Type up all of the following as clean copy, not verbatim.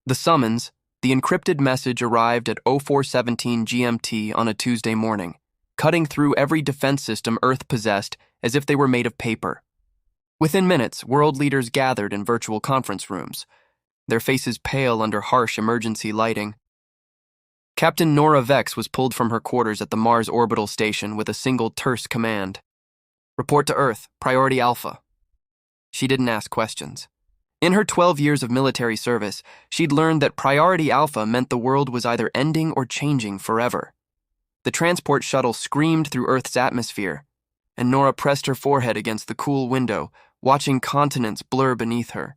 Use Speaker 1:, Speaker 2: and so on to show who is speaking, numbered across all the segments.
Speaker 1: The summons, the encrypted message arrived at 0417 GMT on a Tuesday morning, cutting through every defense system Earth possessed as if they were made of paper. Within minutes, world leaders gathered in virtual conference rooms, their faces pale under harsh emergency lighting. Captain Nora Vex was pulled from her quarters at the Mars orbital station with a single terse command. Report to Earth, Priority Alpha. She didn't ask questions. In her 12 years of military service, she'd learned that Priority Alpha meant the world was either ending or changing forever. The transport shuttle screamed through Earth's atmosphere, and Nora pressed her forehead against the cool window, watching continents blur beneath her.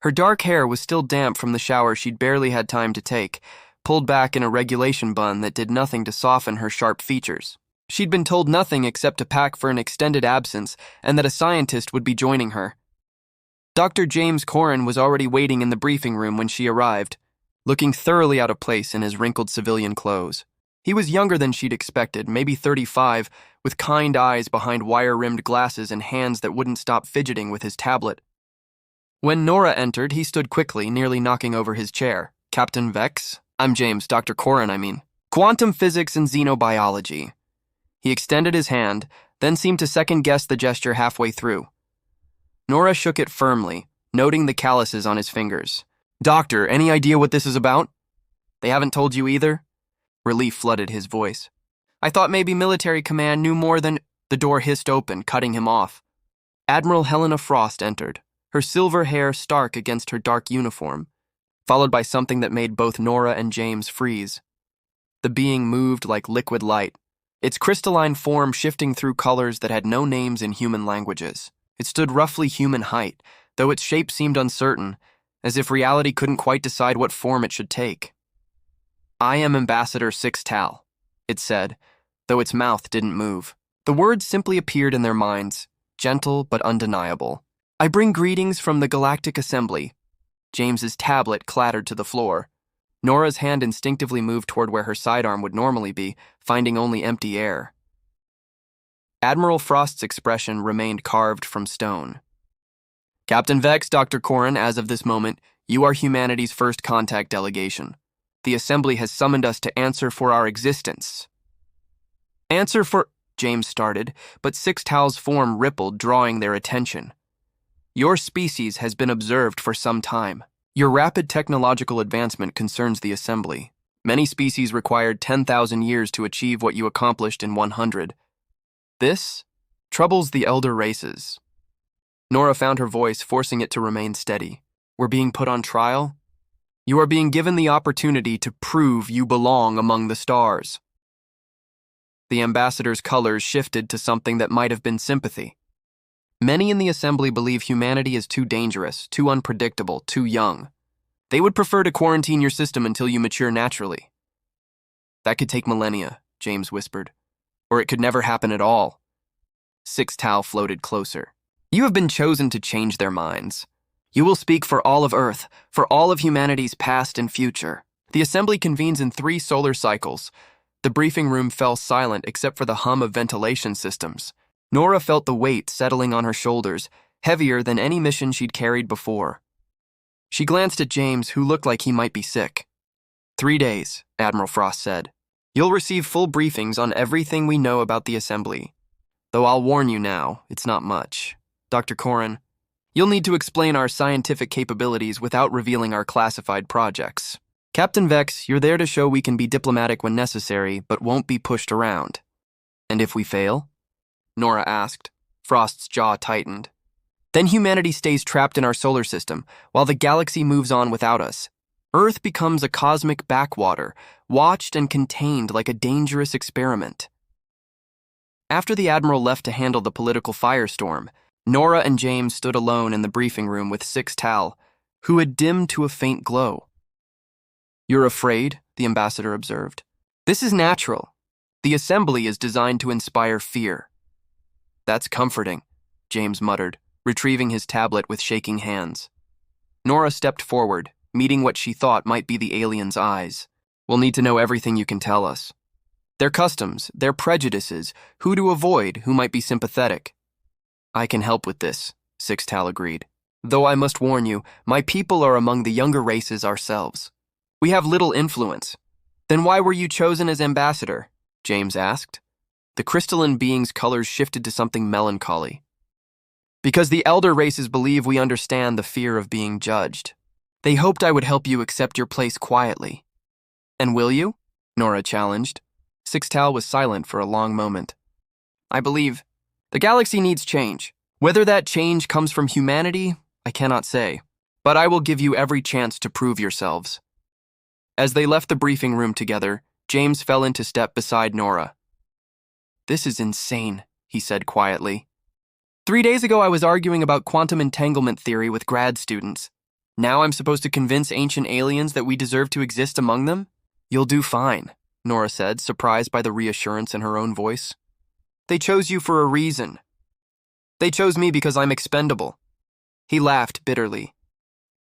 Speaker 1: Her dark hair was still damp from the shower she'd barely had time to take, pulled back in a regulation bun that did nothing to soften her sharp features. She'd been told nothing except to pack for an extended absence and that a scientist would be joining her. Dr. James Corrin was already waiting in the briefing room when she arrived, looking thoroughly out of place in his wrinkled civilian clothes. He was younger than she'd expected, maybe 35, with kind eyes behind wire-rimmed glasses and hands that wouldn't stop fidgeting with his tablet. When Nora entered, he stood quickly, nearly knocking over his chair. Captain Vex? I'm James, Dr. Corrin, I mean. Quantum physics and xenobiology. He extended his hand, then seemed to second-guess the gesture halfway through. Nora shook it firmly, noting the calluses on his fingers. Doctor, any idea what this is about? They haven't told you either? Relief flooded his voice. I thought maybe military command knew more than... The door hissed open, cutting him off. Admiral Helena Frost entered, her silver hair stark against her dark uniform, followed by something that made both Nora and James freeze. The being moved like liquid light, its crystalline form shifting through colors that had no names in human languages. It stood roughly human height, though its shape seemed uncertain, as if reality couldn't quite decide what form it should take. I am Ambassador Six Tal, it said, though its mouth didn't move. The words simply appeared in their minds, gentle but undeniable. I bring greetings from the Galactic Assembly. James's tablet clattered to the floor. Nora's hand instinctively moved toward where her sidearm would normally be, finding only empty air. Admiral Frost's expression remained carved from stone. Captain Vex, Dr. Corrin, as of this moment, you are humanity's first contact delegation. The Assembly has summoned us to answer for our existence. Answer for... James started, but Six Tal's form rippled, drawing their attention. Your species has been observed for some time. Your rapid technological advancement concerns the Assembly. Many species required 10,000 years to achieve what you accomplished in 100. This troubles the elder races. Nora found her voice, forcing it to remain steady. We're being put on trial? You are being given the opportunity to prove you belong among the stars. The ambassador's colors shifted to something that might have been sympathy. Many in the Assembly believe humanity is too dangerous, too unpredictable, too young. They would prefer to quarantine your system until you mature naturally. That could take millennia, James whispered. Or it could never happen at all. Six Tal floated closer. You have been chosen to change their minds. You will speak for all of Earth, for all of humanity's past and future. The Assembly convenes in 3 solar cycles. The briefing room fell silent except for the hum of ventilation systems. Nora felt the weight settling on her shoulders, heavier than any mission she'd carried before. She glanced at James, who looked like he might be sick. 3 days, Admiral Frost said. You'll receive full briefings on everything we know about the Assembly. Though I'll warn you now, it's not much. Dr. Corrin, you'll need to explain our scientific capabilities without revealing our classified projects. Captain Vex, you're there to show we can be diplomatic when necessary, but won't be pushed around. And if we fail? Nora asked. Frost's jaw tightened. Then humanity stays trapped in our solar system, while the galaxy moves on without us. Earth becomes a cosmic backwater, watched and contained like a dangerous experiment. After the Admiral left to handle the political firestorm, Nora and James stood alone in the briefing room with Six Tal, who had dimmed to a faint glow. You're afraid, the ambassador observed. This is natural. The Assembly is designed to inspire fear. That's comforting, James muttered, retrieving his tablet with shaking hands. Nora stepped forward, meeting what she thought might be the alien's eyes. We'll need to know everything you can tell us. Their customs, their prejudices, who to avoid, who might be sympathetic. I can help with this, Six Tal agreed. Though I must warn you, my people are among the younger races ourselves. We have little influence. Then why were you chosen as ambassador? James asked. The crystalline being's colors shifted to something melancholy. Because the elder races believe we understand the fear of being judged. They hoped I would help you accept your place quietly. And will you? Nora challenged. Sixtal was silent for a long moment. I believe the galaxy needs change. Whether that change comes from humanity, I cannot say. But I will give you every chance to prove yourselves. As they left the briefing room together, James fell into step beside Nora. This is insane, he said quietly. 3 days ago I was arguing about quantum entanglement theory with grad students. Now I'm supposed to convince ancient aliens that we deserve to exist among them? You'll do fine, Nora said, surprised by the reassurance in her own voice. They chose you for a reason. They chose me because I'm expendable. He laughed bitterly.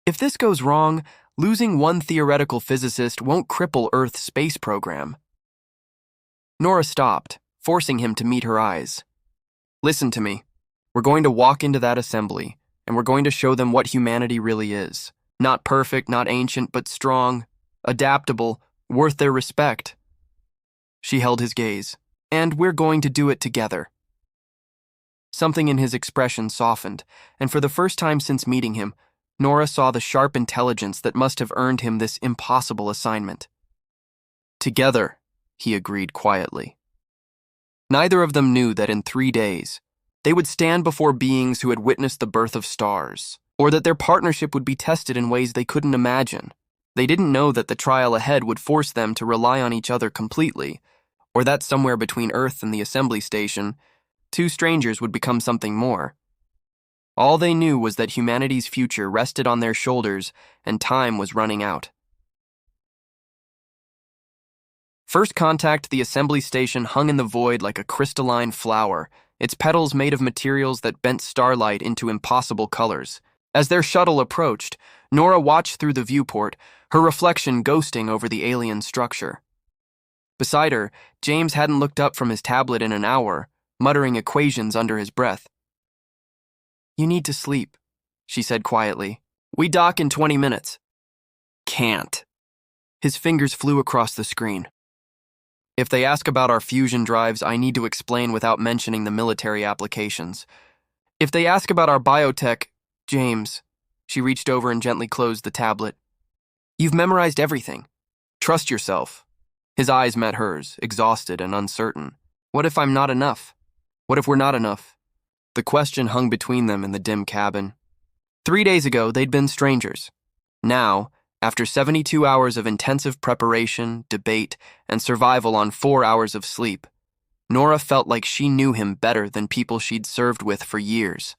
Speaker 1: If this goes wrong, losing one theoretical physicist won't cripple Earth's space program. Nora stopped, forcing him to meet her eyes. Listen to me. We're going to walk into that assembly, and we're going to show them what humanity really is. Not perfect, not ancient, but strong, adaptable, worth their respect. She held his gaze. And we're going to do it together. Something in his expression softened, and for the first time since meeting him, Nora saw the sharp intelligence that must have earned him this impossible assignment. Together, he agreed quietly. Neither of them knew that in 3 days, they would stand before beings who had witnessed the birth of stars, or that their partnership would be tested in ways they couldn't imagine. They didn't know that the trial ahead would force them to rely on each other completely, or that somewhere between Earth and the assembly station, 2 strangers would become something more. All they knew was that humanity's future rested on their shoulders and time was running out. First contact, the assembly station hung in the void like a crystalline flower, its petals made of materials that bent starlight into impossible colors. As their shuttle approached, Nora watched through the viewport, her reflection ghosting over the alien structure. Beside her, James hadn't looked up from his tablet in an hour, muttering equations under his breath. You need to sleep, she said quietly. We dock in 20 minutes. Can't. His fingers flew across the screen. If they ask about our fusion drives, I need to explain without mentioning the military applications. If they ask about our biotech, James, she reached over and gently closed the tablet. You've memorized everything. Trust yourself. His eyes met hers, exhausted and uncertain. What if I'm not enough? What if we're not enough? The question hung between them in the dim cabin. 3 days ago, they'd been strangers. Now, after 72 hours of intensive preparation, debate, and survival on 4 hours of sleep, Nora felt like she knew him better than people she'd served with for years.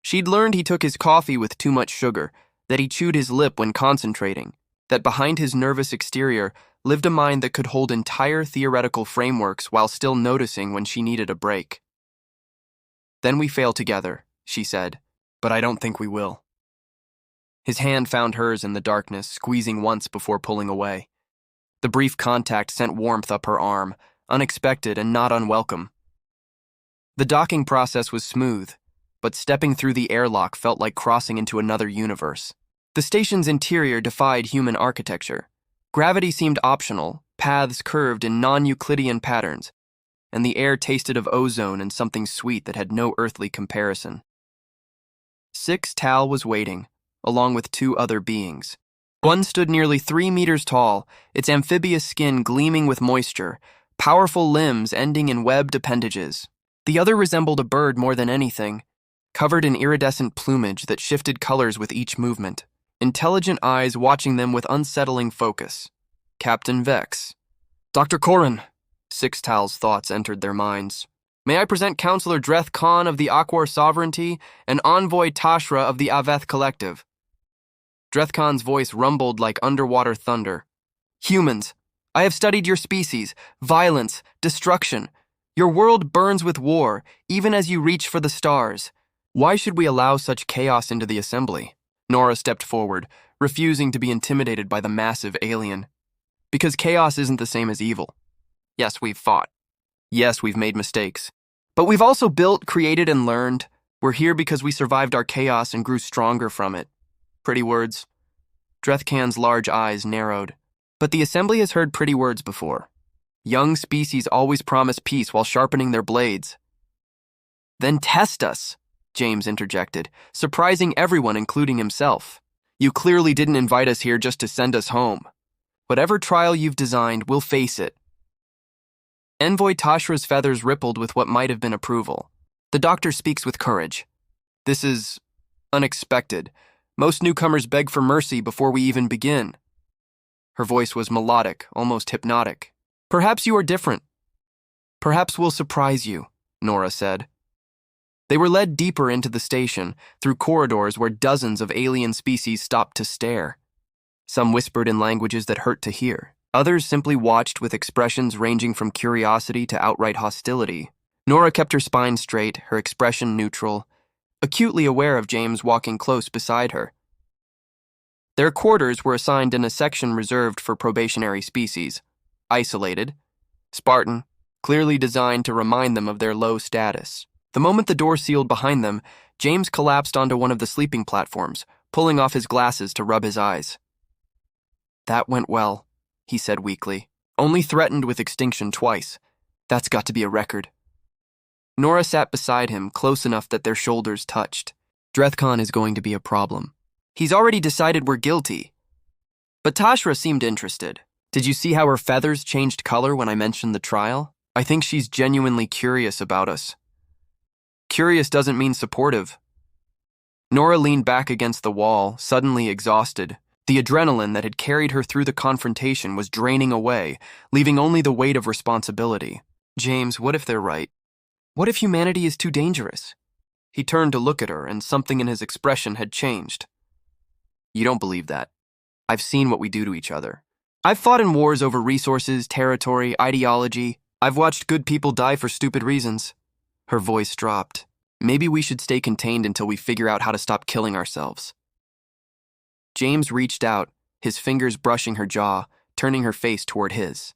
Speaker 1: She'd learned he took his coffee with too much sugar, that he chewed his lip when concentrating, that behind his nervous exterior lived a mind that could hold entire theoretical frameworks while still noticing when she needed a break. Then we fail together, she said, but I don't think we will. His hand found hers in the darkness, squeezing once before pulling away. The brief contact sent warmth up her arm, unexpected and not unwelcome. The docking process was smooth, but stepping through the airlock felt like crossing into another universe. The station's interior defied human architecture. Gravity seemed optional, paths curved in non-Euclidean patterns, and the air tasted of ozone and something sweet that had no earthly comparison. Sixtal was waiting, along with 2 other beings. One stood nearly 3 meters tall, its amphibious skin gleaming with moisture, powerful limbs ending in webbed appendages. The other resembled a bird more than anything, covered in iridescent plumage that shifted colors with each movement. Intelligent eyes watching them with unsettling focus. Captain Vex. Dr. Corrin. Sixtal's thoughts entered their minds. May I present Counselor Dreth Khan of the Akwar Sovereignty and Envoy Tashra of the Aveth Collective. Dreth Khan's voice rumbled like underwater thunder. Humans, I have studied your species, violence, destruction. Your world burns with war, even as you reach for the stars. Why should we allow such chaos into the assembly? Nora stepped forward, refusing to be intimidated by the massive alien. Because chaos isn't the same as evil. Yes, we've fought. Yes, we've made mistakes. But we've also built, created, and learned. We're here because we survived our chaos and grew stronger from it. Pretty words. Drethkan's large eyes narrowed. But the Assembly has heard pretty words before. Young species always promise peace while sharpening their blades. Then test us, James interjected, surprising everyone, including himself. You clearly didn't invite us here just to send us home. Whatever trial you've designed, we'll face it. Envoy Tashra's feathers rippled with what might have been approval. The doctor speaks with courage. This is unexpected. Most newcomers beg for mercy before we even begin. Her voice was melodic, almost hypnotic. Perhaps you are different. Perhaps we'll surprise you, Nora said. They were led deeper into the station, through corridors where dozens of alien species stopped to stare. Some whispered in languages that hurt to hear. Others simply watched with expressions ranging from curiosity to outright hostility. Nora kept her spine straight, her expression neutral, acutely aware of James walking close beside her. Their quarters were assigned in a section reserved for probationary species, isolated, Spartan, clearly designed to remind them of their low status. The moment the door sealed behind them, James collapsed onto one of the sleeping platforms, pulling off his glasses to rub his eyes. That went well, he said weakly. Only threatened with extinction twice. That's got to be a record. Nora sat beside him, close enough that their shoulders touched. Drethkan is going to be a problem. He's already decided we're guilty. But Tashra seemed interested. Did you see how her feathers changed color when I mentioned the trial? I think she's genuinely curious about us. Curious doesn't mean supportive. Nora leaned back against the wall, suddenly exhausted. The adrenaline that had carried her through the confrontation was draining away, leaving only the weight of responsibility. James, what if they're right? What if humanity is too dangerous? He turned to look at her, and something in his expression had changed. You don't believe that. I've seen what we do to each other. I've fought in wars over resources, territory, ideology. I've watched good people die for stupid reasons. Her voice dropped. Maybe we should stay contained until we figure out how to stop killing ourselves. James reached out, his fingers brushing her jaw, turning her face toward his.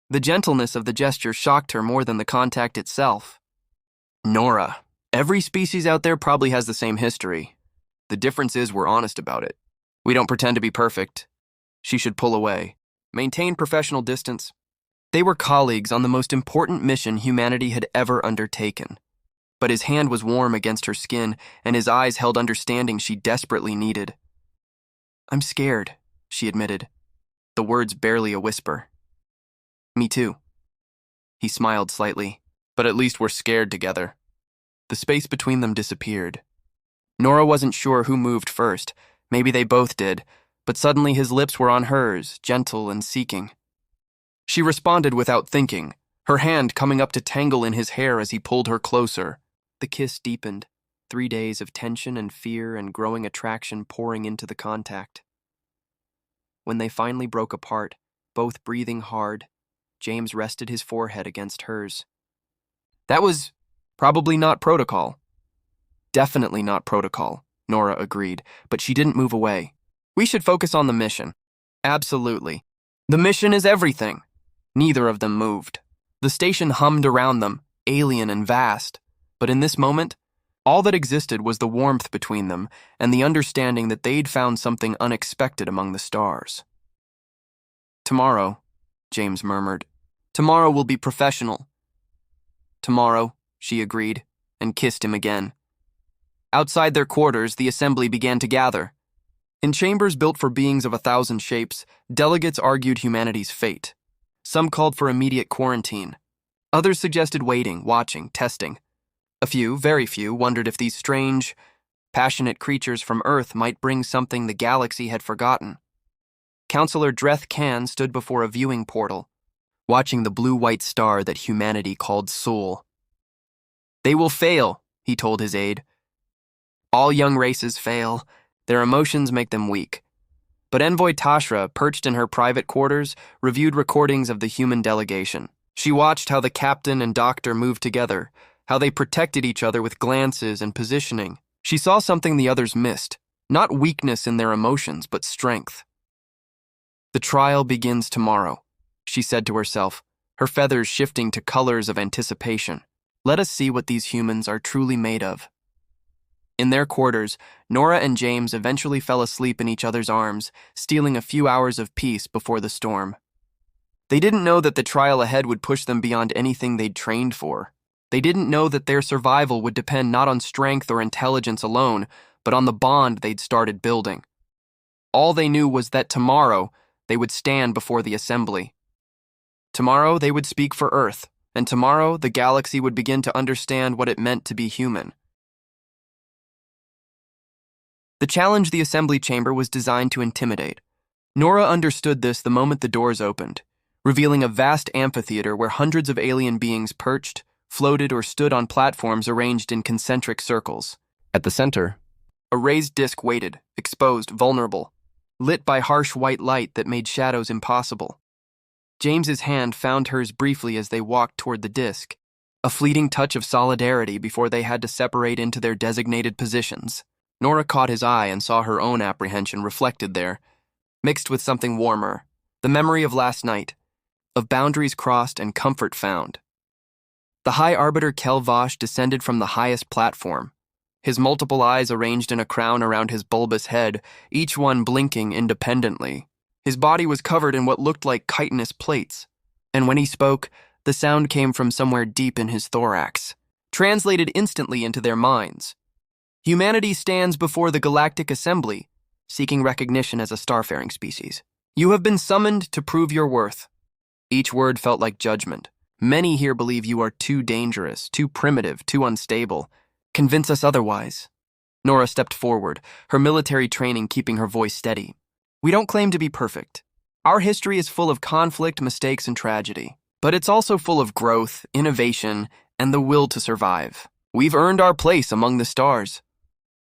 Speaker 1: The gentleness of the gesture shocked her more than the contact itself. Nora, every species out there probably has the same history. The difference is we're honest about it. We don't pretend to be perfect. She should pull away. Maintain professional distance. They were colleagues on the most important mission humanity had ever undertaken. But his hand was warm against her skin, and his eyes held understanding she desperately needed. I'm scared, she admitted, the words barely a whisper. Me too. He smiled slightly, but at least we're scared together. The space between them disappeared. Nora wasn't sure who moved first. Maybe they both did, but suddenly his lips were on hers, gentle and seeking. She responded without thinking, her hand coming up to tangle in his hair as he pulled her closer. The kiss deepened, 3 days of tension and fear and growing attraction pouring into the contact. When they finally broke apart, both breathing hard, James rested his forehead against hers. That was probably not protocol. Definitely not protocol, Nora agreed, but she didn't move away. We should focus on the mission. Absolutely. The mission is everything. Neither of them moved. The station hummed around them, alien and vast. But in this moment, all that existed was the warmth between them and the understanding that they'd found something unexpected among the stars. Tomorrow, James murmured. Tomorrow will be professional. Tomorrow, she agreed, and kissed him again. Outside their quarters, the assembly began to gather. In chambers built for beings of 1,000 shapes, delegates argued humanity's fate. Some called for immediate quarantine. Others suggested waiting, watching, testing. A few, very few, wondered if these strange, passionate creatures from Earth might bring something the galaxy had forgotten. Counselor Drethkan stood before a viewing portal, watching the blue-white star that humanity called Sol. They will fail, he told his aide. All young races fail. Their emotions make them weak. But Envoy Tashra, perched in her private quarters, reviewed recordings of the human delegation. She watched how the captain and doctor moved together, how they protected each other with glances and positioning. She saw something the others missed, not weakness in their emotions, but strength. The trial begins tomorrow, she said to herself, her feathers shifting to colors of anticipation. Let us see what these humans are truly made of. In their quarters, Nora and James eventually fell asleep in each other's arms, stealing a few hours of peace before the storm. They didn't know that the trial ahead would push them beyond anything they'd trained for. They didn't know that their survival would depend not on strength or intelligence alone, but on the bond they'd started building. All they knew was that tomorrow they would stand before the assembly. Tomorrow they would speak for Earth, and tomorrow the galaxy would begin to understand what it meant to be human. The challenge the assembly chamber was designed to intimidate. Nora understood this the moment the doors opened, revealing a vast amphitheater where hundreds of alien beings perched, floated, or stood on platforms arranged in concentric circles. At the center, a raised disc waited, exposed, vulnerable, lit by harsh white light that made shadows impossible. James's hand found hers briefly as they walked toward the disc, a fleeting touch of solidarity before they had to separate into their designated positions. Nora caught his eye and saw her own apprehension reflected there, mixed with something warmer, the memory of last night, of boundaries crossed and comfort found. The High Arbiter Kel-Vosh descended from the highest platform, his multiple eyes arranged in a crown around his bulbous head, each one blinking independently. His body was covered in what looked like chitinous plates, and when he spoke, the sound came from somewhere deep in his thorax, translated instantly into their minds. Humanity stands before the Galactic Assembly, seeking recognition as a starfaring species. You have been summoned to prove your worth. Each word felt like judgment. Many here believe you are too dangerous, too primitive, too unstable. Convince us otherwise. Nora stepped forward, her military training keeping her voice steady. We don't claim to be perfect. Our history is full of conflict, mistakes, and tragedy. But it's also full of growth, innovation, and the will to survive. We've earned our place among the stars.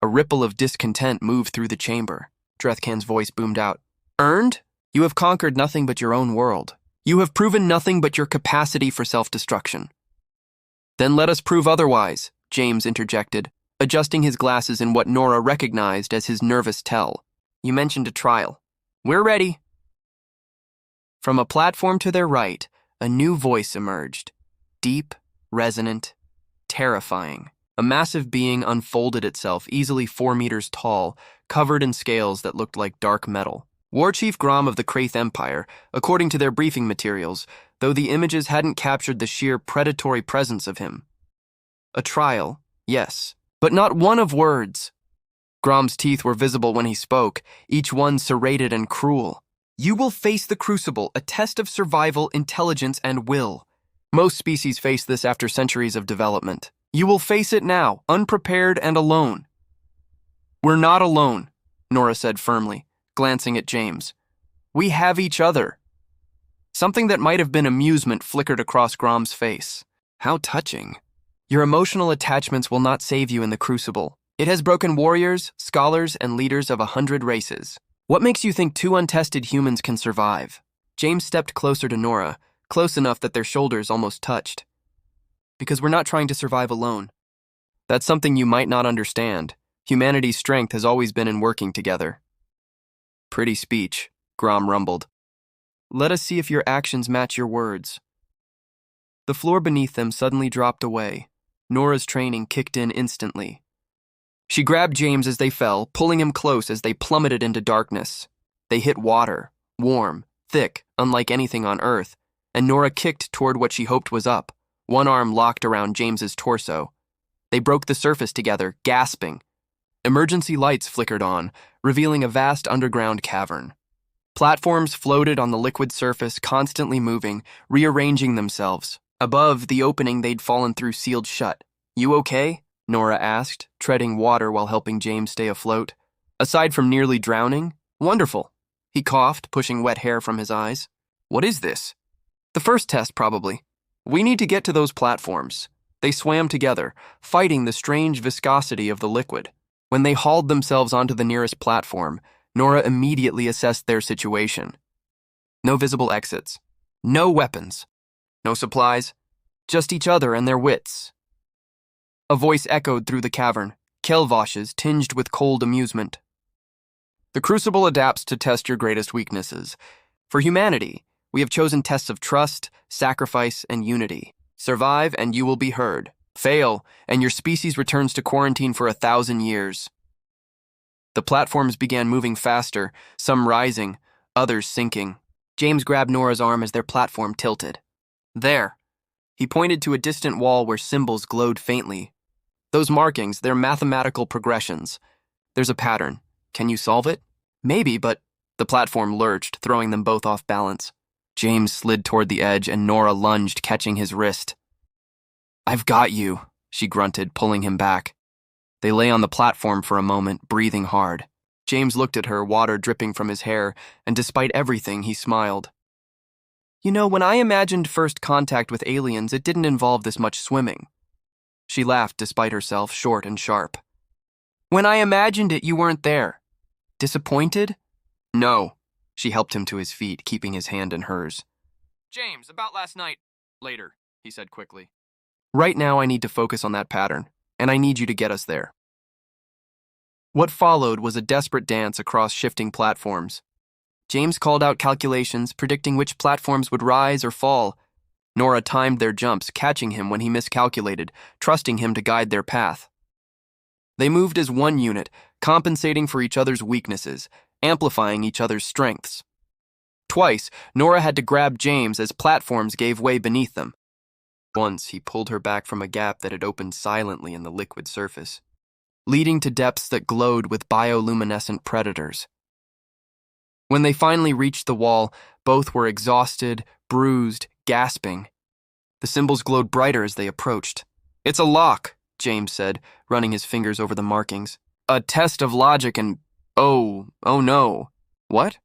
Speaker 1: A ripple of discontent moved through the chamber. Drethkan's voice boomed out. Earned? You have conquered nothing but your own world. You have proven nothing but your capacity for self-destruction. Then let us prove otherwise, James interjected, adjusting his glasses in what Nora recognized as his nervous tell. You mentioned a trial. We're ready. From a platform to their right, a new voice emerged. Deep, resonant, terrifying. A massive being unfolded itself, easily 4 meters tall, covered in scales that looked like dark metal. War Chief Grom of the Kraith Empire, according to their briefing materials, though the images hadn't captured the sheer predatory presence of him. A trial, yes, but not one of words. Grom's teeth were visible when he spoke, each one serrated and cruel. You will face the Crucible, a test of survival, intelligence, and will. Most species face this after centuries of development. You will face it now, unprepared and alone. We're not alone, Nora said firmly, glancing at James. We have each other. Something that might have been amusement flickered across Grom's face. How touching. Your emotional attachments will not save you in the Crucible. It has broken warriors, scholars, and leaders of 100 races. What makes you think 2 untested humans can survive? James stepped closer to Nora, close enough that their shoulders almost touched. Because we're not trying to survive alone. That's something you might not understand. Humanity's strength has always been in working together. Pretty speech, Grom rumbled. Let us see if your actions match your words. The floor beneath them suddenly dropped away. Nora's training kicked in instantly. She grabbed James as they fell, pulling him close as they plummeted into darkness. They hit water, warm, thick, unlike anything on Earth, and Nora kicked toward what she hoped was up, one arm locked around James's torso. They broke the surface together, gasping. Emergency lights flickered on, revealing a vast underground cavern. Platforms floated on the liquid surface, constantly moving, rearranging themselves. Above, the opening they'd fallen through sealed shut. You okay? Nora asked, treading water while helping James stay afloat. Aside from nearly drowning? Wonderful. He coughed, pushing wet hair from his eyes. What is this? The first test, probably. We need to get to those platforms. They swam together, fighting the strange viscosity of the liquid. When they hauled themselves onto the nearest platform, Nora immediately assessed their situation. No visible exits. No weapons. No supplies. Just each other and their wits. A voice echoed through the cavern, Kel-Vosh's, tinged with cold amusement. The Crucible adapts to test your greatest weaknesses. For humanity, we have chosen tests of trust, sacrifice, and unity. Survive and you will be heard. Fail, and your species returns to quarantine for 1,000 years. The platforms began moving faster, some rising, others sinking. James grabbed Nora's arm as their platform tilted. There. He pointed to a distant wall where symbols glowed faintly. Those markings, they're mathematical progressions. There's a pattern. Can you solve it? Maybe, but the platform lurched, throwing them both off balance. James slid toward the edge, and Nora lunged, catching his wrist. I've got you, she grunted, pulling him back. They lay on the platform for a moment, breathing hard. James looked at her, water dripping from his hair, and despite everything, he smiled. You know, when I imagined first contact with aliens, it didn't involve this much swimming. She laughed despite herself, short and sharp. When I imagined it, you weren't there. Disappointed? No. She helped him to his feet, keeping his hand in hers. James, about last night. Later, he said quickly. Right now I need to focus on that pattern, and I need you to get us there. What followed was a desperate dance across shifting platforms. James called out calculations, predicting which platforms would rise or fall. Nora timed their jumps, catching him when he miscalculated, trusting him to guide their path. They moved as one unit, compensating for each other's weaknesses, amplifying each other's strengths. Twice, Nora had to grab James as platforms gave way beneath them. Once, he pulled her back from a gap that had opened silently in the liquid surface, leading to depths that glowed with bioluminescent predators. When they finally reached the wall, both were exhausted, bruised, gasping. The symbols glowed brighter as they approached. It's a lock, James said, running his fingers over the markings. A test of logic and... Oh no. What?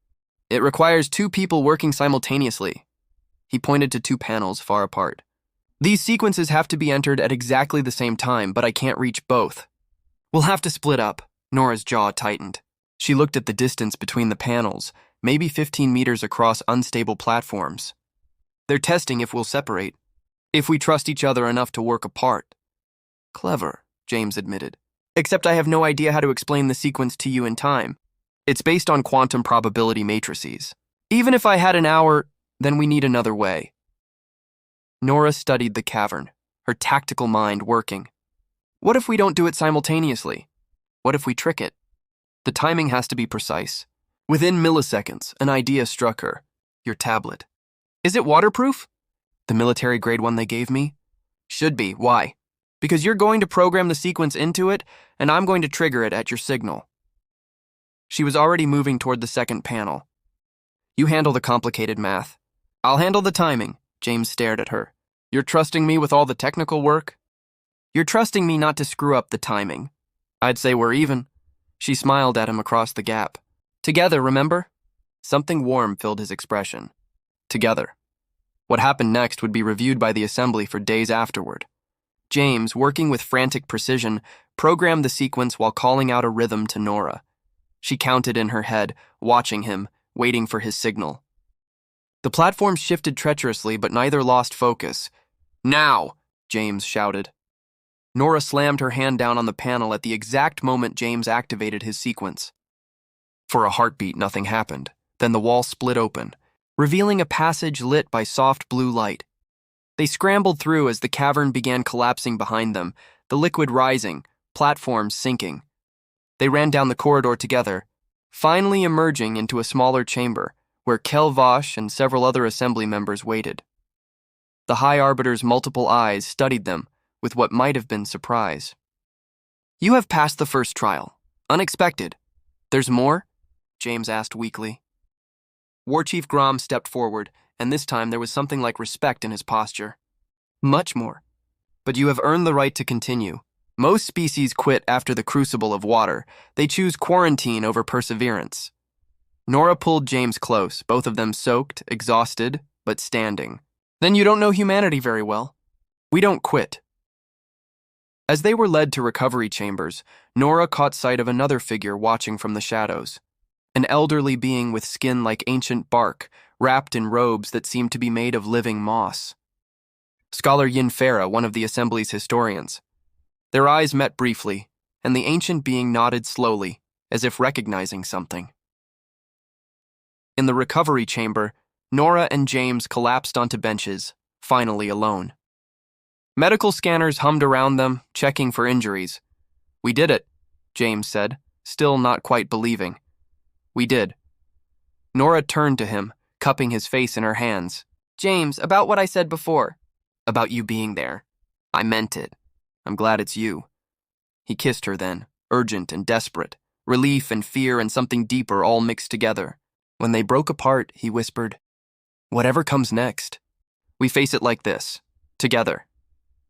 Speaker 1: It requires 2 people working simultaneously. He pointed to 2 panels far apart. These sequences have to be entered at exactly the same time, but I can't reach both. We'll have to split up. Nora's jaw tightened. She looked at the distance between the panels, maybe 15 meters across unstable platforms. They're testing if we'll separate, if we trust each other enough to work apart. Clever, James admitted. Except I have no idea how to explain the sequence to you in time. It's based on quantum probability matrices. Even if I had an hour, then we need another way. Nora studied the cavern, her tactical mind working. What if we don't do it simultaneously? What if we trick it? The timing has to be precise. Within milliseconds, an idea struck her. Your tablet. Is it waterproof? The military-grade one they gave me? Should be. Why? Because you're going to program the sequence into it, and I'm going to trigger it at your signal. She was already moving toward the second panel. You handle the complicated math. I'll handle the timing. James stared at her. You're trusting me with all the technical work? You're trusting me not to screw up the timing. I'd say we're even. She smiled at him across the gap. Together, remember? Something warm filled his expression. Together. What happened next would be reviewed by the assembly for days afterward. James, working with frantic precision, programmed the sequence while calling out a rhythm to Nora. She counted in her head, watching him, waiting for his signal. The platform shifted treacherously, but neither lost focus. Now! James shouted. Nora slammed her hand down on the panel at the exact moment James activated his sequence. For a heartbeat, nothing happened. Then the wall split open, revealing a passage lit by soft blue light. They scrambled through as the cavern began collapsing behind them, the liquid rising, platforms sinking. They ran down the corridor together, finally emerging into a smaller chamber, where Kel Vosh and several other assembly members waited. The High Arbiter's multiple eyes studied them with what might have been surprise. You have passed the first trial. Unexpected. There's more? James asked weakly. War Chief Grom stepped forward, and this time there was something like respect in his posture. Much more. But you have earned the right to continue. Most species quit after the crucible of water. They choose quarantine over perseverance. Nora pulled James close, both of them soaked, exhausted, but standing. Then you don't know humanity very well. We don't quit. As they were led to recovery chambers, Nora caught sight of another figure watching from the shadows. An elderly being with skin like ancient bark, wrapped in robes that seemed to be made of living moss. Scholar Yin Farah, one of the assembly's historians. Their eyes met briefly, and the ancient being nodded slowly, as if recognizing something. In the recovery chamber, Nora and James collapsed onto benches, finally alone. Medical scanners hummed around them, checking for injuries. "We did it," James said, still not quite believing. "We did." Nora turned to him, cupping his face in her hands. "James, about what I said before." "About you being there. I meant it. I'm glad it's you." He kissed her then, urgent and desperate, relief and fear and something deeper all mixed together. When they broke apart, he whispered, "Whatever comes next, we face it like this, together."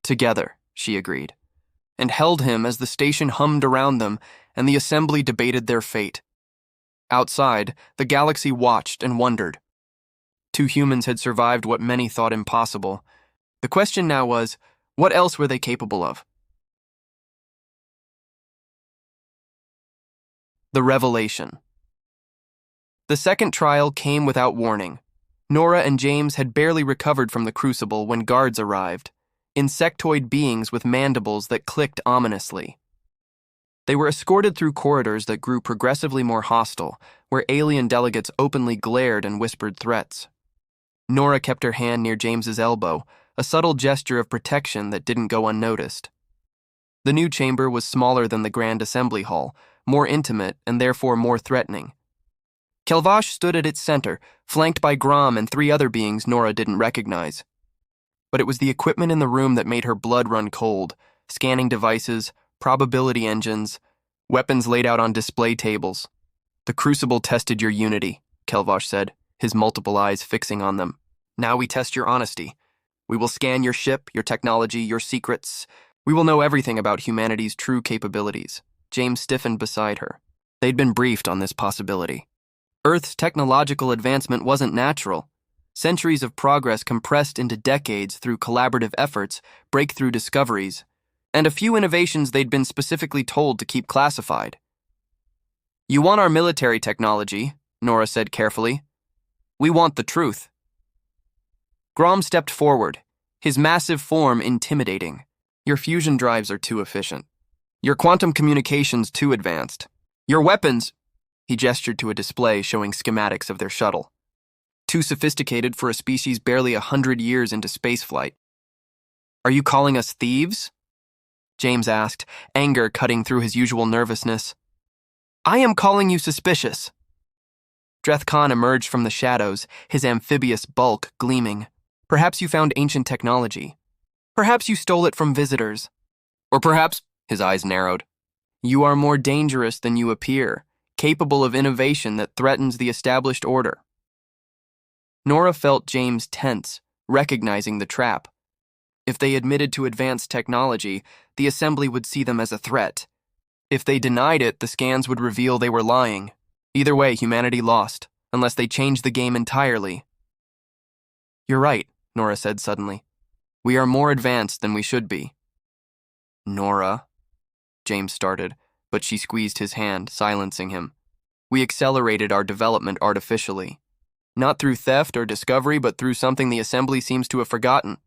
Speaker 1: "Together," she agreed, and held him as the station hummed around them and the assembly debated their fate. Outside, the galaxy watched and wondered. 2 humans had survived what many thought impossible. The question now was, what else were they capable of? The revelation. The second trial came without warning. Nora and James had barely recovered from the crucible when guards arrived, insectoid beings with mandibles that clicked ominously. They were escorted through corridors that grew progressively more hostile, where alien delegates openly glared and whispered threats. Nora kept her hand near James's elbow, a subtle gesture of protection that didn't go unnoticed. The new chamber was smaller than the Grand Assembly Hall, more intimate and therefore more threatening. Kelvash stood at its center, flanked by Grom and 3 other beings Nora didn't recognize. But it was the equipment in the room that made her blood run cold: scanning devices, probability engines, weapons laid out on display tables. "The crucible tested your unity," Kelvash said, his multiple eyes fixing on them. "Now we test your honesty. We will scan your ship, your technology, your secrets. We will know everything about humanity's true capabilities." James stiffened beside her. They'd been briefed on this possibility. Earth's technological advancement wasn't natural. Centuries of progress compressed into decades through collaborative efforts, breakthrough discoveries, and a few innovations they'd been specifically told to keep classified. "You want our military technology," Nora said carefully. "We want the truth." Grom stepped forward, his massive form intimidating. "Your fusion drives are too efficient. Your quantum communications too advanced. Your weapons," he gestured to a display showing schematics of their shuttle, "too sophisticated for a species barely 100 years into spaceflight." "Are you calling us thieves?" James asked, anger cutting through his usual nervousness. "I am calling you suspicious." Dreth Khan emerged from the shadows, his amphibious bulk gleaming. "Perhaps you found ancient technology. Perhaps you stole it from visitors. Or perhaps," his eyes narrowed, "you are more dangerous than you appear, capable of innovation that threatens the established order." Nora felt James tense, recognizing the trap. If they admitted to advanced technology, the assembly would see them as a threat. If they denied it, the scans would reveal they were lying. Either way, humanity lost, unless they changed the game entirely. "You're right," Nora said suddenly. "We are more advanced than we should be." "Nora," James started, but she squeezed his hand, silencing him. "We accelerated our development artificially. Not through theft or discovery, but through something the assembly seems to have forgotten."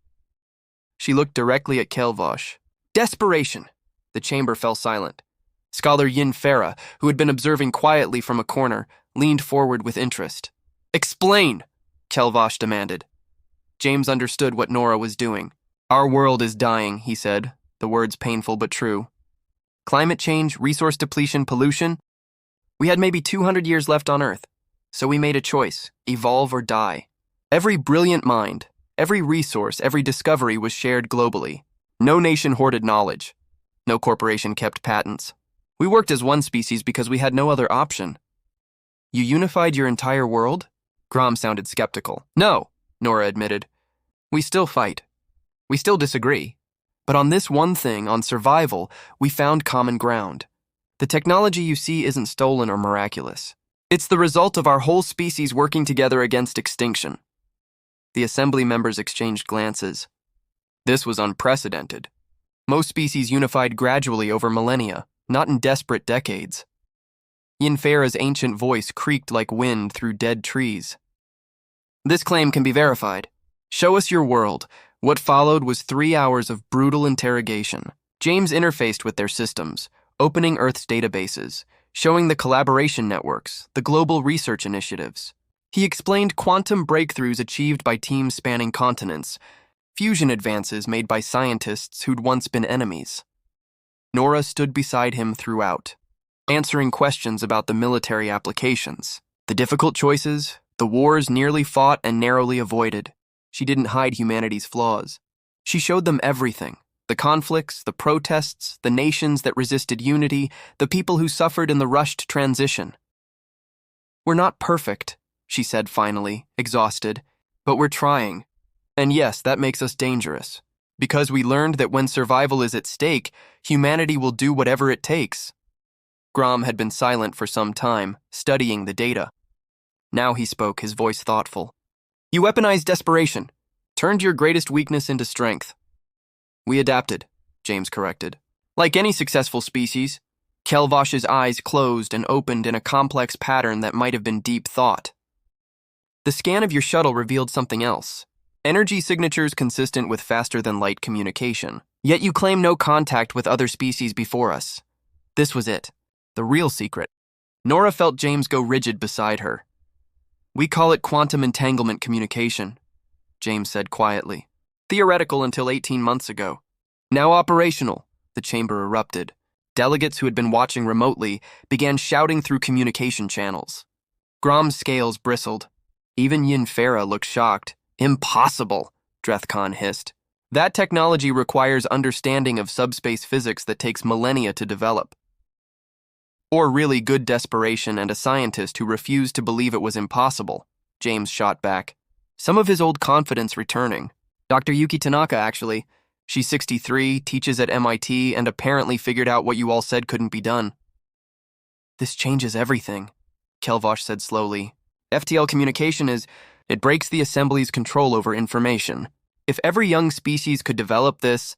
Speaker 1: She looked directly at Kelvash. "Desperation!" The chamber fell silent. Scholar Yin Farah, who had been observing quietly from a corner, leaned forward with interest. "Explain!" Kelvash demanded. James understood what Nora was doing. "Our world is dying," he said, the words painful but true. "Climate change, resource depletion, pollution. We had maybe 200 years left on Earth, so we made a choice: evolve or die. Every brilliant mind, every resource, every discovery was shared globally. No nation hoarded knowledge. No corporation kept patents. We worked as one species because we had no other option." "You unified your entire world?" Grom sounded skeptical. "No," Nora admitted. "We still fight. We still disagree. But on this one thing, on survival, we found common ground. The technology you see isn't stolen or miraculous. It's the result of our whole species working together against extinction." The assembly members exchanged glances. This was unprecedented. Most species unified gradually over millennia, not in desperate decades. Yin Farah's ancient voice creaked like wind through dead trees. "This claim can be verified. Show us your world." What followed was 3 hours of brutal interrogation. James interfaced with their systems, opening Earth's databases, showing the collaboration networks, the global research initiatives. He explained quantum breakthroughs achieved by teams spanning continents, fusion advances made by scientists who'd once been enemies. Nora stood beside him throughout, answering questions about the military applications, the difficult choices, the wars nearly fought and narrowly avoided. She didn't hide humanity's flaws. She showed them everything: the conflicts, the protests, the nations that resisted unity, the people who suffered in the rushed transition. "We're not perfect," she said finally, exhausted, "but we're trying. And yes, that makes us dangerous, because we learned that when survival is at stake, humanity will do whatever it takes." Grom had been silent for some time, studying the data. Now he spoke, his voice thoughtful. "You weaponized desperation, turned your greatest weakness into strength." "We adapted," James corrected. "Like any successful species." Kelvosh's eyes closed and opened in a complex pattern that might have been deep thought. "The scan of your shuttle revealed something else. Energy signatures consistent with faster-than-light communication. Yet you claim no contact with other species before us. This was it. The real secret." Nora felt James go rigid beside her. "We call it quantum entanglement communication," James said quietly. "Theoretical until 18 months ago. Now operational," the chamber erupted. Delegates who had been watching remotely began shouting through communication channels. Grom's scales bristled. Even Yin Farah looked shocked. "Impossible," Drethkon hissed. "That technology requires understanding of subspace physics that takes millennia to develop." "Or really good desperation and a scientist who refused to believe it was impossible," James shot back, some of his old confidence returning. "Dr. Yuki Tanaka, actually. She's 63, teaches at MIT, and apparently figured out what you all said couldn't be done." "This changes everything," Kelvosh said slowly. "FTL communication it breaks the Assembly's control over information. If every young species could develop this,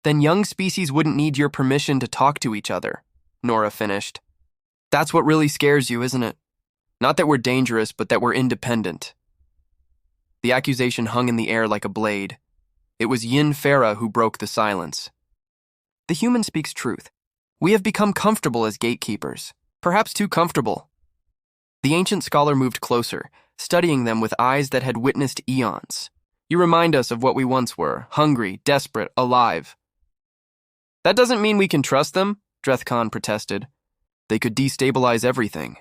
Speaker 1: then young species wouldn't need your permission to talk to each other," Nora finished. "That's what really scares you, isn't it? Not that we're dangerous, but that we're independent." The accusation hung in the air like a blade. It was Yin Farah who broke the silence. "The human speaks truth. We have become comfortable as gatekeepers, perhaps too comfortable." The ancient scholar moved closer, studying them with eyes that had witnessed eons. "You remind us of what we once were, hungry, desperate, alive." "That doesn't mean we can trust them," Drethkon protested. "They could destabilize everything."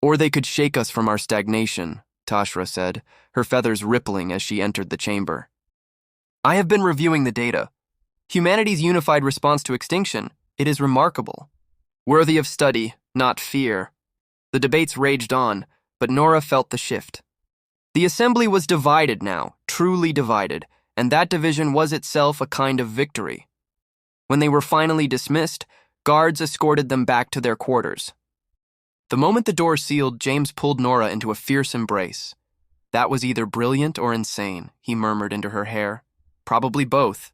Speaker 1: "Or they could shake us from our stagnation," Tashra said, her feathers rippling as she entered the chamber. "I have been reviewing the data. Humanity's unified response to extinction, it is remarkable. Worthy of study, not fear." The debates raged on, but Nora felt the shift. The Assembly was divided now, truly divided, and that division was itself a kind of victory. When they were finally dismissed, guards escorted them back to their quarters. The moment the door sealed, James pulled Nora into a fierce embrace. "That was either brilliant or insane," he murmured into her hair. "Probably both."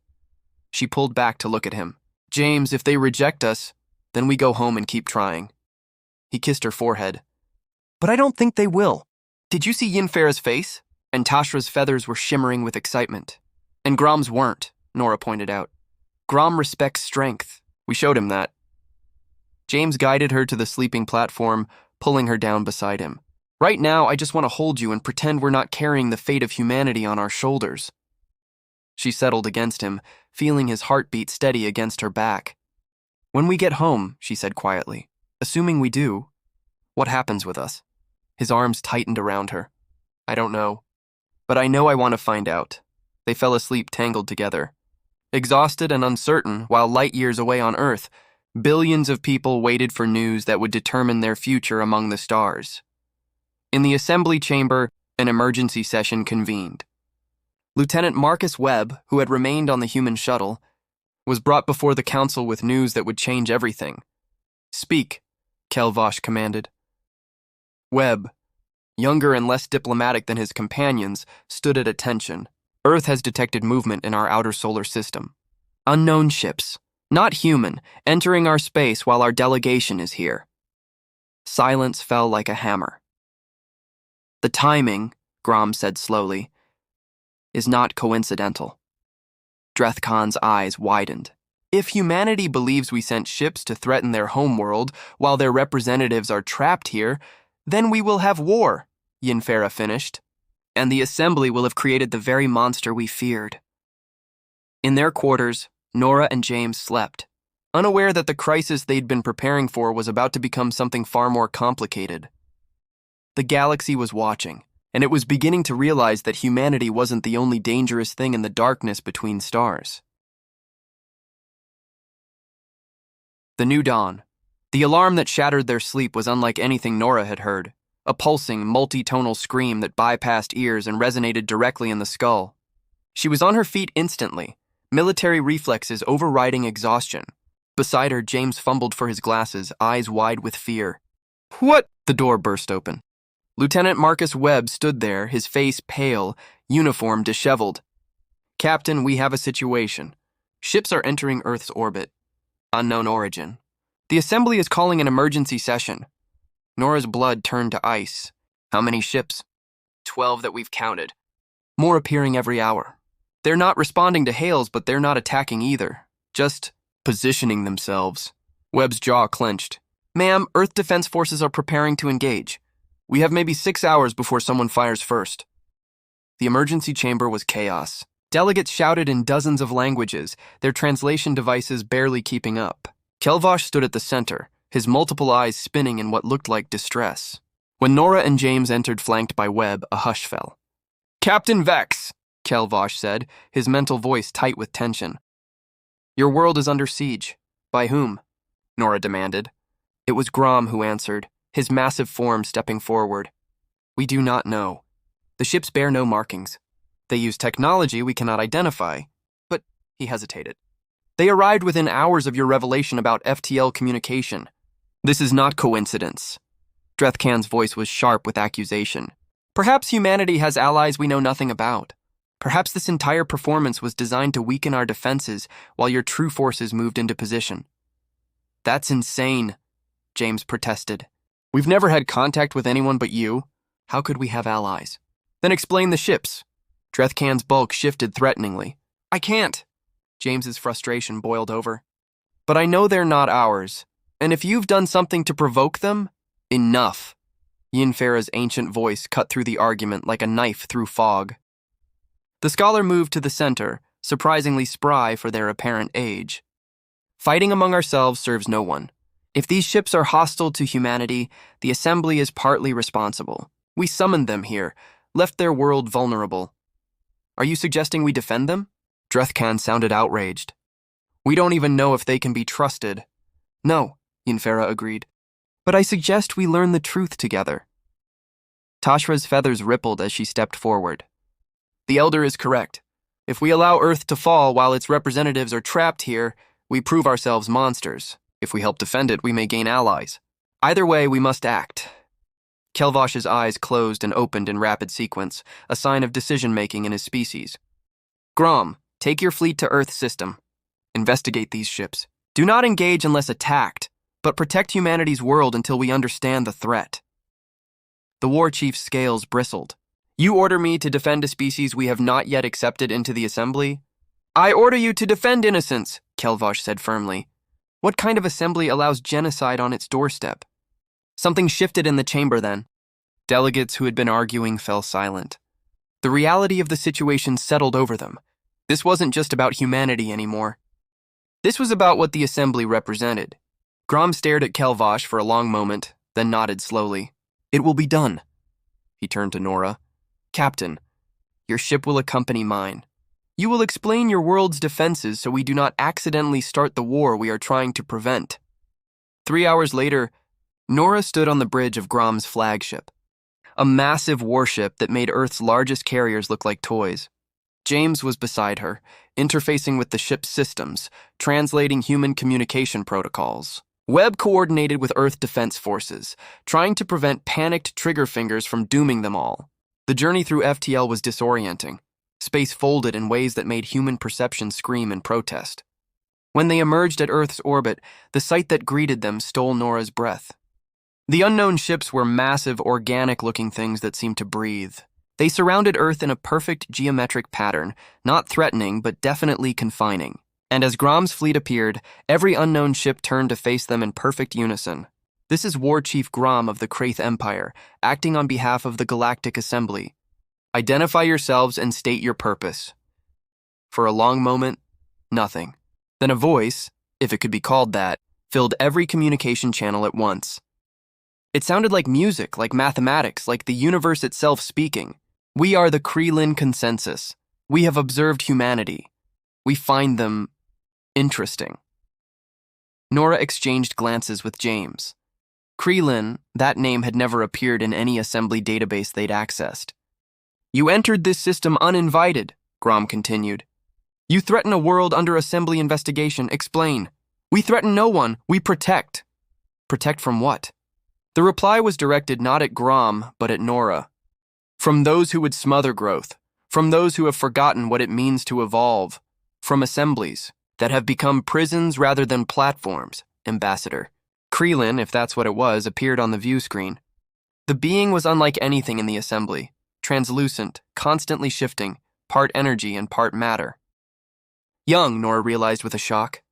Speaker 1: She pulled back to look at him. "James, if they reject us, then we go home and keep trying." He kissed her forehead. "But I don't think they will. Did you see Yin Farah's face?" And Tashra's feathers were shimmering with excitement. "And Grom's weren't," Nora pointed out. "Grom respects strength. We showed him that." James guided her to the sleeping platform, pulling her down beside him. "Right now, I just want to hold you and pretend we're not carrying the fate of humanity on our shoulders." She settled against him, feeling his heartbeat steady against her back. "When we get home," she said quietly, "assuming we do, what happens with us?" His arms tightened around her. "I don't know. But I know I want to find out." They fell asleep tangled together. Exhausted and uncertain, while light years away on Earth, billions of people waited for news that would determine their future among the stars. In the Assembly chamber, an emergency session convened. Lieutenant Marcus Webb, who had remained on the human shuttle, was brought before the council with news that would change everything. "Speak," Kelvosh commanded. Webb, younger and less diplomatic than his companions, stood at attention. "Earth has detected movement in our outer solar system. Unknown ships, not human, entering our space while our delegation is here." Silence fell like a hammer. "The timing," Grom said slowly, "is not coincidental." Drethkon's eyes widened. "If humanity believes we sent ships to threaten their homeworld while their representatives are trapped here, then we will have war," Yin Farah finished. And the assembly will have created the very monster we feared. In their quarters, Nora and James slept, unaware that the crisis they'd been preparing for was about to become something far more complicated. The galaxy was watching, and it was beginning to realize that humanity wasn't the only dangerous thing in the darkness between stars. The new dawn. The alarm that shattered their sleep was unlike anything Nora had heard, a pulsing, multi-tonal scream that bypassed ears and resonated directly in the skull. She was on her feet instantly, military reflexes overriding exhaustion. Beside her, James fumbled for his glasses, eyes wide with fear. "What?" The door burst open. Lieutenant Marcus Webb stood there, his face pale, uniform disheveled. "Captain, we have a situation. Ships are entering Earth's orbit. Unknown origin. The assembly is calling an emergency session." Nora's blood turned to ice. "How many ships?" 12 that we've counted. More appearing every hour. They're not responding to hails, but they're not attacking either. Just positioning themselves." Webb's jaw clenched. "Ma'am, Earth Defense Forces are preparing to engage. We have maybe 6 hours before someone fires first." The emergency chamber was chaos. Delegates shouted in dozens of languages, their translation devices barely keeping up. Kelvosh stood at the center, his multiple eyes spinning in what looked like distress. When Nora and James entered flanked by Webb, a hush fell. "Captain Vex," Kelvosh said, his mental voice tight with tension. "Your world is under siege. By whom?" Nora demanded. It was Grom who answered, his massive form stepping forward. "We do not know. The ships bear no markings. They use technology we cannot identify." But he hesitated. "They arrived within hours of your revelation about FTL communication. This is not coincidence." Drethkan's voice was sharp with accusation. "Perhaps humanity has allies we know nothing about. Perhaps this entire performance was designed to weaken our defenses while your true forces moved into position." "That's insane," James protested. "We've never had contact with anyone but you. How could we have allies?" "Then explain the ships." Drethkan's bulk shifted threateningly. "I can't." James's frustration boiled over. "But I know they're not ours. And if you've done something to provoke them, enough." Yin Farah's ancient voice cut through the argument like a knife through fog. The scholar moved to the center, surprisingly spry for their apparent age. "Fighting among ourselves serves no one. If these ships are hostile to humanity, the assembly is partly responsible. We summoned them here, left their world vulnerable. Are you suggesting we defend them?" Drethkan sounded outraged. "We don't even know if they can be trusted." "No," Yinfera agreed. "But I suggest we learn the truth together." Tashra's feathers rippled as she stepped forward. "The Elder is correct. If we allow Earth to fall while its representatives are trapped here, we prove ourselves monsters. If we help defend it, we may gain allies. Either way, we must act." Kelvosh's eyes closed and opened in rapid sequence, a sign of decision-making in his species. "Grom, take your fleet to Earth system. Investigate these ships. Do not engage unless attacked, but protect humanity's world until we understand the threat." The war chief's scales bristled. "You order me to defend a species we have not yet accepted into the assembly?" "I order you to defend innocence," Kelvosh said firmly. "What kind of assembly allows genocide on its doorstep?" Something shifted in the chamber then. Delegates who had been arguing fell silent. The reality of the situation settled over them. This wasn't just about humanity anymore. This was about what the assembly represented. Grom stared at Kelvosh for a long moment, then nodded slowly. "It will be done." He turned to Nora. "Captain, your ship will accompany mine. You will explain your world's defenses so we do not accidentally start the war we are trying to prevent." 3 hours later, Nora stood on the bridge of Grom's flagship, a massive warship that made Earth's largest carriers look like toys. James was beside her, interfacing with the ship's systems, translating human communication protocols. Webb coordinated with Earth Defense Forces, trying to prevent panicked trigger fingers from dooming them all. The journey through FTL was disorienting. Space folded in ways that made human perception scream in protest. When they emerged at Earth's orbit, the sight that greeted them stole Nora's breath. The unknown ships were massive, organic-looking things that seemed to breathe. They surrounded Earth in a perfect geometric pattern, not threatening but definitely confining. And as Grom's fleet appeared, every unknown ship turned to face them in perfect unison. This is War Chief Grom of the Kraith Empire, acting on behalf of the Galactic Assembly. Identify yourselves and state your purpose. For a long moment, nothing. Then a voice, if it could be called that, filled every communication channel at once. It sounded like music, like mathematics, like the universe itself speaking. We are the Krillin consensus. We have observed humanity. We find them interesting. Nora exchanged glances with James. Krillin, that name had never appeared in any assembly database they'd accessed. You entered this system uninvited, Grom continued. You threaten a world under assembly investigation. Explain. We threaten no one. We protect. Protect from what? The reply was directed not at Grom, but at Nora. From those who would smother growth. From those who have forgotten what it means to evolve. From assemblies that have become prisons rather than platforms, Ambassador. Krillin, if that's what it was, appeared on the view screen. The being was unlike anything in the assembly. Translucent, constantly shifting, part energy and part matter. Young, Nora realized with a shock.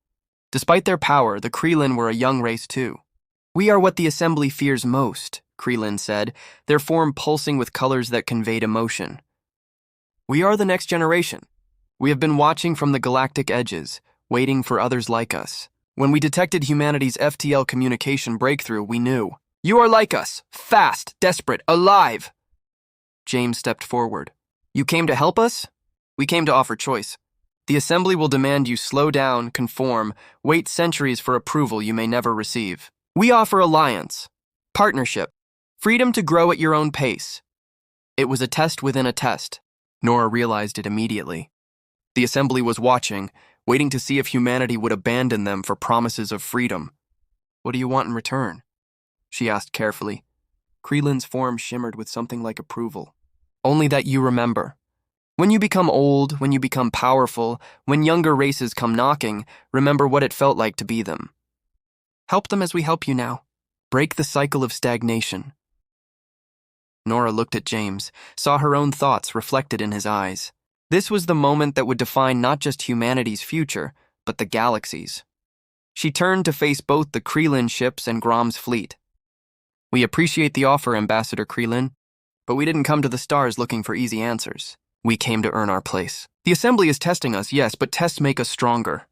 Speaker 1: Despite their power, the Krillin were a young race too. We are what the assembly fears most, Krillin said, their form pulsing with colors that conveyed emotion. We are the next generation. We have been watching from the galactic edges, waiting for others like us. When we detected humanity's FTL communication breakthrough, we knew. You are like us, fast, desperate, alive. James stepped forward. You came to help us? We came to offer choice. The assembly will demand you slow down, conform, wait centuries for approval you may never receive. We offer alliance, partnership, freedom to grow at your own pace. It was a test within a test. Nora realized it immediately. The assembly was watching, waiting to see if humanity would abandon them for promises of freedom. What do you want in return? She asked carefully. Krillin's form shimmered with something like approval. Only that you remember. When you become old, when you become powerful, when younger races come knocking, remember what it felt like to be them. Help them as we help you now. Break the cycle of stagnation. Nora looked at James, saw her own thoughts reflected in his eyes. This was the moment that would define not just humanity's future, but the galaxy's. She turned to face both the Krillin ships and Grom's fleet. We appreciate the offer, Ambassador Krillin, but we didn't come to the stars looking for easy answers. We came to earn our place. The assembly is testing us, yes, but tests make us stronger.